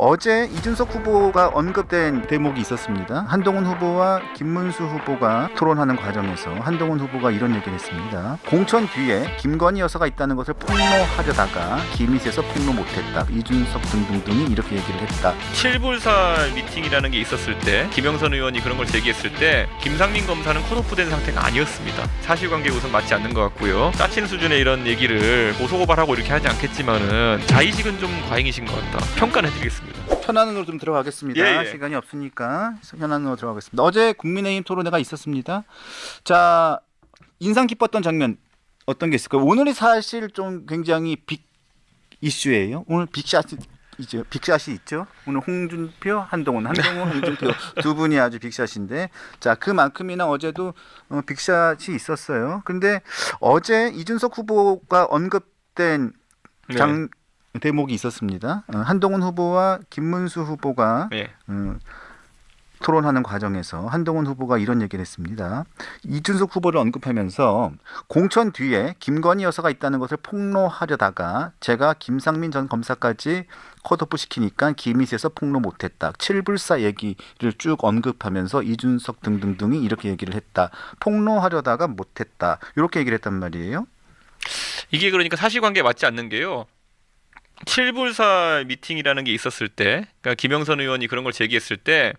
어제 이준석 후보가 언급된 대목이 있었습니다. 한동훈 후보와 김문수 후보가 토론하는 과정에서 한동훈 후보가 이런 얘기를 했습니다. 공천 뒤에 김건희 여사가 있다는 것을 폭로하려다가 기미 세서 폭로 못했다. 이준석 등등등이 이렇게 얘기를 했다. 7불살 미팅이라는 게 있었을 때 김영선 의원이 그런 걸 제기했을 때 김상민 검사는 컷오프된 상태가 아니었습니다. 사실관계 우선 맞지 않는 것 같고요. 짜친 수준의 이런 얘기를 고소고발하고 이렇게 하지 않겠지만은 자의식은 좀 과잉이신 것 같다. 평가는 해드리겠습니다. 현안으로 좀 들어가겠습니다. 시간이 없으니까 현안으로 들어가겠습니다. 어제 국민의힘 토론회가 있었습니다. 자, 인상 깊었던 장면 어떤 게 있을까요? 오늘이 사실 좀 굉장히 빅 이슈예요. 오늘 빅샷이 있죠. 오늘 홍준표, 한동훈, 홍준표 두 분이 아주 빅샷인데, 자 그만큼이나 어제도 빅샷이 있었어요. 근데 어제 이준석 후보가 언급된 대목이 있었습니다. 한동훈 후보와 김문수 후보가 토론하는 과정에서 한동훈 후보가 이런 얘기를 했습니다. 이준석 후보를 언급하면서 공천 뒤에 김건희 여사가 있다는 것을 폭로하려다가 제가 김상민 전 검사까지 컷오프 시키니까 기미 세서 폭로 못했다. 7불사 얘기를 쭉 언급하면서 이준석 등등등이 이렇게 얘기를 했다. 폭로하려다가 못했다. 이렇게 얘기를 했단 말이에요. 이게 그러니까 사실관계에 맞지 않는 게요. 7불살 미팅이라는 게 있었을 때, 그러니까 김영선 의원이 그런 걸 제기했을 때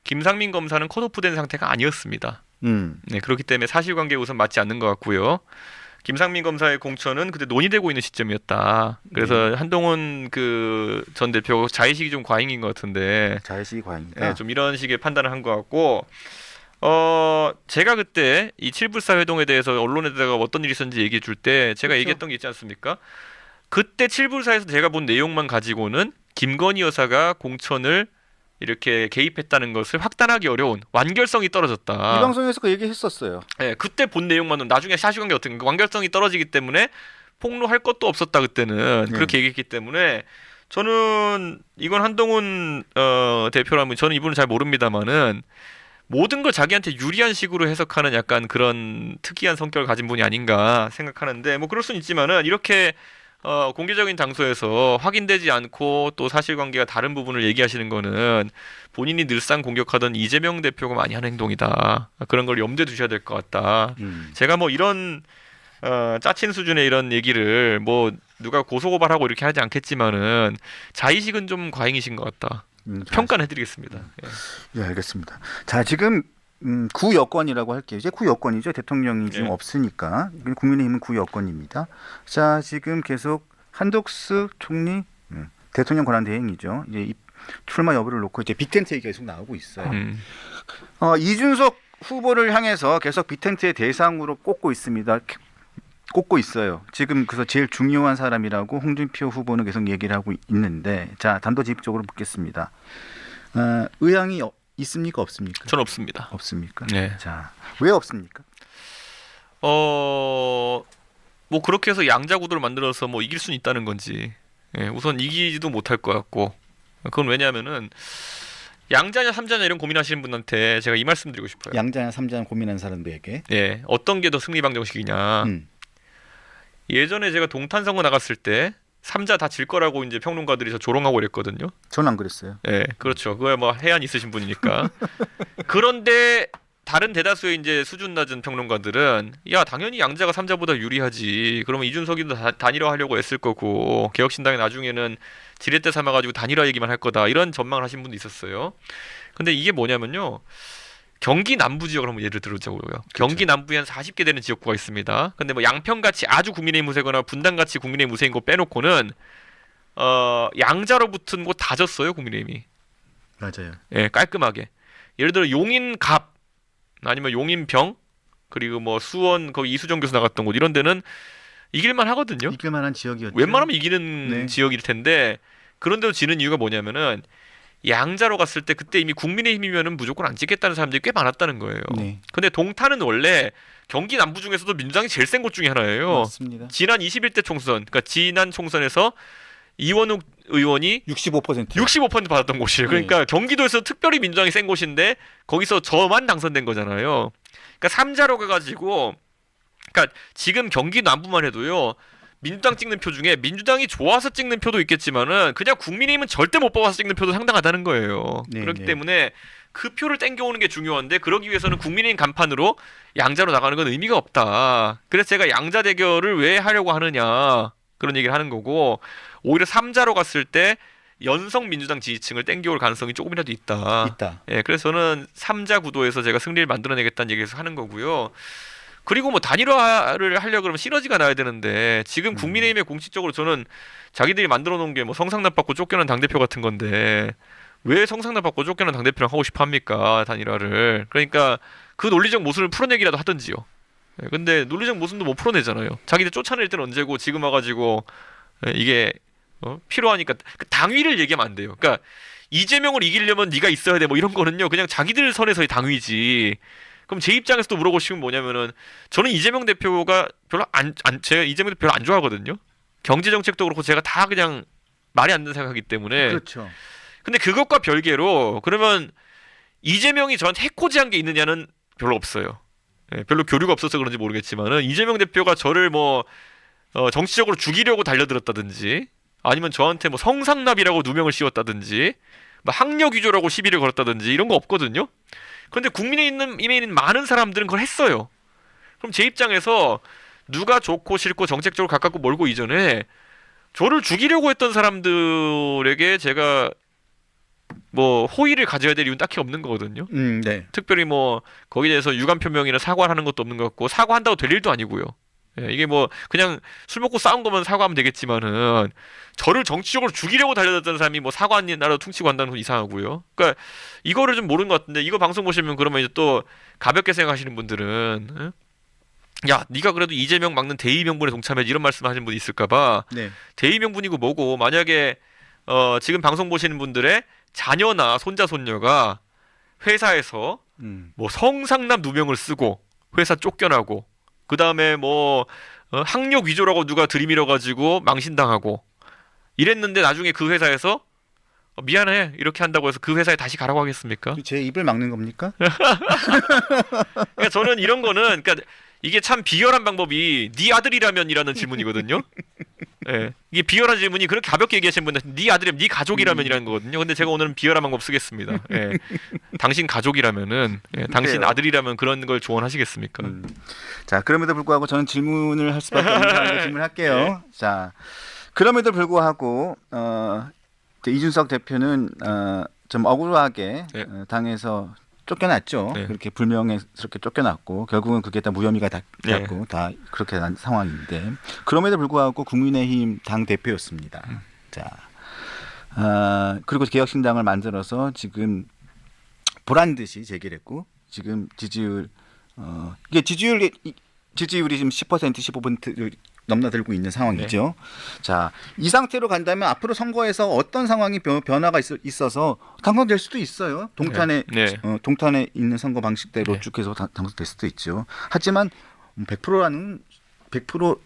김상민 검사는 컷오프된 상태가 아니었습니다. 네, 그렇기 때문에 사실관계에 우선 맞지 않는 것 같고요. 김상민 검사의 공천은 그때 논의되고 있는 시점이었다. 그래서 한동훈 그 전 대표 자의식이 좀 과잉인 것 같은데. 자의식이 과잉이다. 네, 좀 이런 식의 판단을 한 것 같고. 제가 그때 이 7불사 회동에 대해서 언론에다가 어떤 일이 있었는지 얘기해 줄 때 제가 얘기했던 게 있지 않습니까? 그때 7불사에서 제가 본 내용만 가지고는 김건희 여사가 공천을 이렇게 개입했다는 것을 확단하기 어려운 완결성이 떨어졌다. 이 방송에서 그 얘기 했었어요. 네, 그때 본 내용만은 나중에 사실관계 어떻게 완결성이 떨어지기 때문에 폭로할 것도 없었다 그때는. 그렇게 얘기했기 때문에 저는 이건 한동훈 대표라면 저는 이분을 잘 모릅니다만은 모든 걸 자기한테 유리한 식으로 해석하는 약간 그런 특이한 성격을 가진 분이 아닌가 생각하는데 뭐 그럴 수는 있지만은 이렇게 공개적인 장소에서 확인되지 않고 또 사실관계가 다른 부분을 얘기하시는 거는 본인이 늘상 공격하던 이재명 대표가 많이 하는 행동이다. 그런 걸 염두에 두셔야 될 것 같다. 제가 뭐 이런 짜친 수준의 이런 얘기를 뭐 누가 고소고발하고 이렇게 하지 않겠지만은 자의식은 좀 과잉이신 것 같다. 평가는 해드리겠습니다. 예, 알겠습니다. 자, 지금 구여권이라고 할게요. 이제 구여권이죠. 대통령이 지금 없으니까. 국민의힘은 구여권입니다. 자, 지금 계속 한덕수 총리 대통령 권한 대행이죠. 이제 출마 여부를 놓고 이제 빅텐트 얘기가 계속 나오고 있어요. 이준석 후보를 향해서 계속 빅텐트의 대상으로 꼽고 있습니다. 꼽고 있어요. 지금 그래서 제일 중요한 사람이라고 홍준표 후보는 계속 얘기를 하고 있는데, 자, 단도직입적으로 묻겠습니다. 의향이 있습니까, 없습니까? 전 없습니다. 없습니까? 네. 자, 왜 없습니까? 뭐 그렇게 해서 양자구도를 만들어서 뭐 이길 수는 있다는 건지. 우선 이기지도 못할 것 같고. 그건 왜냐하면은 양자냐 삼자냐 이런 고민하시는 분한테 제가 이 말씀드리고 싶어요. 양자냐 삼자냐 고민하는 사람들에게. 어떤 게 더 승리 방정식이냐. 예전에 제가 동탄 선거 나갔을 때 3자 다 질 거라고 이제 평론가들이 저 조롱하고 이랬거든요. 전 안 그랬어요. 네, 그렇죠. 그거야 뭐 해안 있으신 분이니까. 그런데 다른 대다수의 이제 수준 낮은 평론가들은 야 당연히 양자가 3자보다 유리하지. 그러면 이준석이도 단일화하려고 애쓸 거고 개혁신당이 나중에는 지렛대 삼아가지고 단일화 얘기만 할 거다. 이런 전망을 하신 분도 있었어요. 근데 이게 뭐냐면요. 경기 남부 지역을 한번 예를 들어보자고요. 그렇죠. 경기 남부에 한 40개 되는 지역구가 있습니다. 근데 뭐 양평같이 아주 국민의힘 우세거나 분당같이 국민의힘 우세인 곳 빼놓고는 양자로 붙은 곳 다 졌어요. 국민의힘이. 맞아요. 예, 깔끔하게. 예를 들어 용인갑 아니면 용인병 그리고 뭐 수원 거기 이수정 교수 나갔던 곳 이런 데는 이길만 하거든요. 이길만한 지역이었죠. 웬만하면 이기는 지역일 텐데 그런데도 지는 이유가 뭐냐면은 양자로 갔을 때 그때 이미 국민의힘이면은 무조건 안 찍겠다는 사람들이 꽤 많았다는 거예요. 근데 동탄은 원래 경기 남부 중에서도 민주당이 제일 센 곳 중에 하나예요. 맞습니다. 지난 21대 총선, 그러니까 지난 총선에서 이원욱 의원이 65% 받았던 곳이에요. 그러니까 경기도에서 특별히 민주당이 센 곳인데 거기서 저만 당선된 거잖아요. 그러니까 3자로 가가지고, 그러니까 지금 경기 남부만 해도요. 민주당 찍는 표 중에 민주당이 좋아서 찍는 표도 있겠지만은 그냥 국민의힘은 절대 못 뽑아서 찍는 표도 상당하다는 거예요. 네, 그렇기 네. 때문에 그 표를 땡겨오는 게 중요한데 그러기 위해서는 국민의힘 간판으로 양자로 나가는 건 의미가 없다. 그래서 제가 양자 대결을 왜 하려고 하느냐 그런 얘기를 하는 거고 오히려 3자로 갔을 때 연성 민주당 지지층을 땡겨올 가능성이 조금이라도 있다. 예, 그래서 저는 3자 구도에서 제가 승리를 만들어내겠다는 얘기를 하는 거고요. 그리고 뭐 단일화를 하려고 그러면 시너지가 나야 되는데 지금 국민의힘에 공식적으로 저는 자기들이 만들어 놓은 게 뭐 성상납 받고 쫓겨난 당대표 같은 건데 왜 성상납 받고 쫓겨난 당대표랑 하고 싶어 합니까? 단일화를. 그러니까 그 논리적 모순을 풀어내기라도 하든지요. 예, 근데 논리적 모순도 못 풀어내잖아요. 자기들 쫓아낼 때는 언제고 지금 와가지고 이게 필요하니까 그 당위를 얘기하면 안 돼요. 그러니까 이재명을 이기려면 네가 있어야 돼 뭐 이런 거는요 그냥 자기들 선에서의 당위지. 그럼 제 입장에서 또 물어보시면 뭐냐면은 저는 이재명 대표가 제가 이재명 대표 별로 안 좋아하거든요. 경제 정책도 그렇고 제가 다 그냥 말이 안 되는 생각하기 때문에. 그렇죠. 근데 그것과 별개로 그러면 이재명이 저한테 해코지한 게 있느냐는 별로 없어요. 예, 별로 교류가 없어서 그런지 모르겠지만은 이재명 대표가 저를 뭐 정치적으로 죽이려고 달려들었다든지 아니면 저한테 뭐 성상납이라고 누명을 씌웠다든지 뭐 학력 위조라고 시비를 걸었다든지 이런 거 없거든요. 그런데 국민의힘에 있는 많은 사람들은 그걸 했어요. 그럼 제 입장에서 누가 좋고 싫고 정책적으로 가깝고 멀고 이전에 저를 죽이려고 했던 사람들에게 제가 뭐 호의를 가져야 될 이유는 딱히 없는 거거든요. 네. 특별히 뭐 거기에 대해서 유감 표명이나 사과를 하는 것도 없는 것 같고 사과한다고 될 일도 아니고요. 예, 이게 뭐 그냥 술 먹고 싸운 거면 사과하면 되겠지만은 저를 정치적으로 죽이려고 달려들었던 사람이 뭐 사과한다고 퉁치고 한다는 건 이상하고요. 그러니까 이거를 좀 모르는 것 같은데 이거 방송 보시면 그러면 이제 또 가볍게 생각하시는 분들은 응? 야, 네가 그래도 이재명 막는 대의 명분에 동참해 이런 말씀하시는 분이 있을까봐 네. 대의 명분이고 뭐고 만약에 지금 방송 보시는 분들의 자녀나 손자 손녀가 회사에서 뭐 성상납 누명을 쓰고 회사 쫓겨나고 그 다음에 뭐 학력 위조라고 누가 들이밀어 가지고 망신당하고 이랬는데 나중에 그 회사에서 미안해 이렇게 한다고 해서 그 회사에 다시 가라고 하겠습니까? 제 입을 막는 겁니까? 그러니까 저는 이런 거는 그러니까 이게 참 비열한 방법이 네 아들이라면이라는 질문이거든요. 예, 이게 비열한 질문이 그렇게 가볍게 얘기하시는 분들 네 아들이면 네 가족이라면이라는 거거든요. 근데 제가 오늘은 비열한 방법 쓰겠습니다. 예, 당신 가족이라면은 당신 그래요. 아들이라면 그런 걸 조언하시겠습니까? 자, 그럼에도 불구하고 저는 질문을 할 수밖에 없는 상황에서 질문할게요. 네. 자, 그럼에도 불구하고 이준석 대표는 좀 억울하게 네. 당에서 쫓겨났죠. 네. 그렇게 불명예스럽게 쫓겨났고 결국은 그게 다 무혐의가 됐고 네. 다 그렇게 난 상황인데 그럼에도 불구하고 국민의힘 당 대표였습니다. 자, 그리고 개혁신당을 만들어서 지금 보란 듯이 재결했고 지금 이게 지지율이 지금 10% 15%를 넘나들고 있는 상황이죠. 자, 이 상태로 간다면 앞으로 선거에서 어떤 상황이 변화가 있어서 당선될 수도 있어요. 동탄에 네. 동탄에 있는 선거 방식대로 네. 쭉 해서 당선될 수도 있죠. 하지만 100%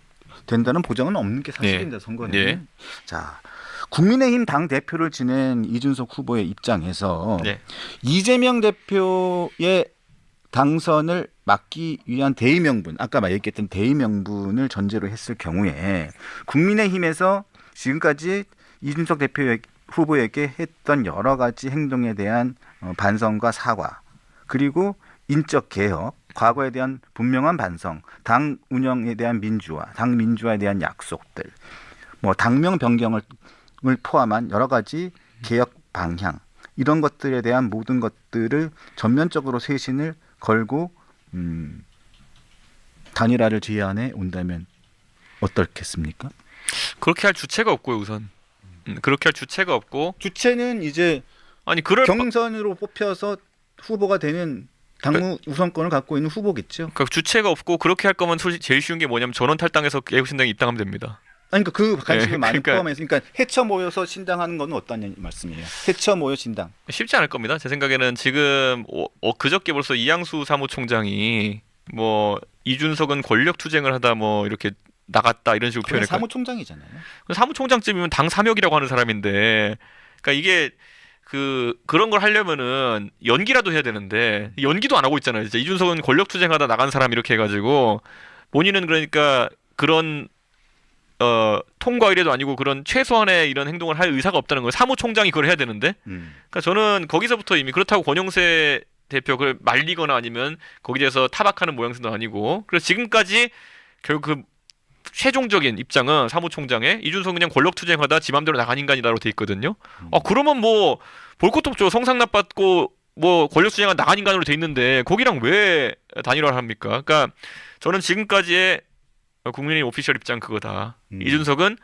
된다는 보장은 없는 게 사실입니다. 선거는. 네. 자, 국민의힘 당 대표를 지낸 이준석 후보의 입장에서 네. 이재명 대표의 당선을 막기 위한 대의 명분, 아까 얘기했던 대의 명분을 전제로 했을 경우에 국민의힘에서 지금까지 이준석 후보에게 했던 여러 가지 행동에 대한 반성과 사과, 그리고 인적 개혁, 과거에 대한 분명한 반성, 당 운영에 대한 당 민주화에 대한 약속들, 뭐 당명 변경을 포함한 여러 가지 개혁 방향, 이런 것들에 대한 모든 것들을 전면적으로 쇄신을 걸고 단일화를 제안해 온다면 어떻겠습니까? 그렇게 할 주체가 없고요, 우선. 그렇게 할 주체가 없고 주체는 이제 아니 그럴 경선으로 뽑혀서 후보가 되는 당무 우선권을 갖고 있는 후보겠죠. 그러니까 주체가 없고 그렇게 할 거면 솔직히 제일 쉬운 게 뭐냐면 전원 탈당해서 개혁신당에 입당하면 됩니다. 아니 그러니까 그 관심을 많이 그러니까 포함해서 그러니까 해쳐 모여서 신당하는 건 어떠냐 말씀이에요. 해쳐 모여 신당. 쉽지 않을 겁니다. 제 생각에는 지금 그저께 벌써 이양수 사무총장이 뭐 이준석은 권력 투쟁을 하다 뭐 이렇게 나갔다 이런 식으로 표현했고 사무총장이잖아요. 사무총장쯤이면 당 사명이라고 하는 사람인데 그러니까 이게 그런 걸 하려면은 연기라도 해야 되는데 연기도 안 하고 있잖아요. 진짜 이준석은 권력 투쟁하다 나간 사람 이렇게 해가지고 본인은 그러니까 그런 통과 의뢰도 아니고 그런 최소한의 이런 행동을 할 의사가 없다는 거예요. 사무총장이 그걸 해야 되는데. 그러니까 저는 거기서부터 이미 그렇다고 권영세 대표 그걸 말리거나 아니면 거기에 대해서 타박하는 모양새도 아니고 그래서 지금까지 결국 그 최종적인 입장은 사무총장의 이준석 그냥 권력투쟁하다 지 맘대로 나간 인간이다로 돼 있거든요. 그러면 뭐 볼 것도 없죠. 성상 나빴고 뭐 권력투쟁한 나간 인간으로 돼 있는데 거기랑 왜 단일화를 합니까? 그러니까 저는 지금까지의 국민의힘 오피셜 입장 그거다. 이준석은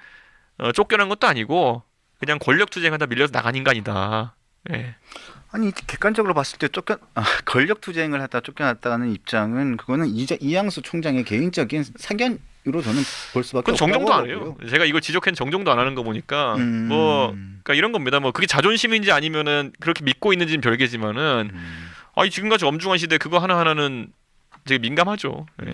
쫓겨난 것도 아니고 그냥 권력투쟁하다 밀려서 나간 인간이다. 예. 아니 객관적으로 봤을 때 권력 투쟁을 하다 쫓겨났다는 입장은 그거는 이양수 총장의 개인적인 사견으로 저는 볼 수밖에 그건 없다고 정정도 안 보고요. 해요. 제가 이걸 지적한 정정도 안 하는 거 보니까 뭐 그러니까 이런 겁니다. 뭐 그게 자존심인지 아니면은 그렇게 믿고 있는지는 별개지만은 지금까지 엄중한 시대 그거 하나하나는 되게 민감하죠. 예.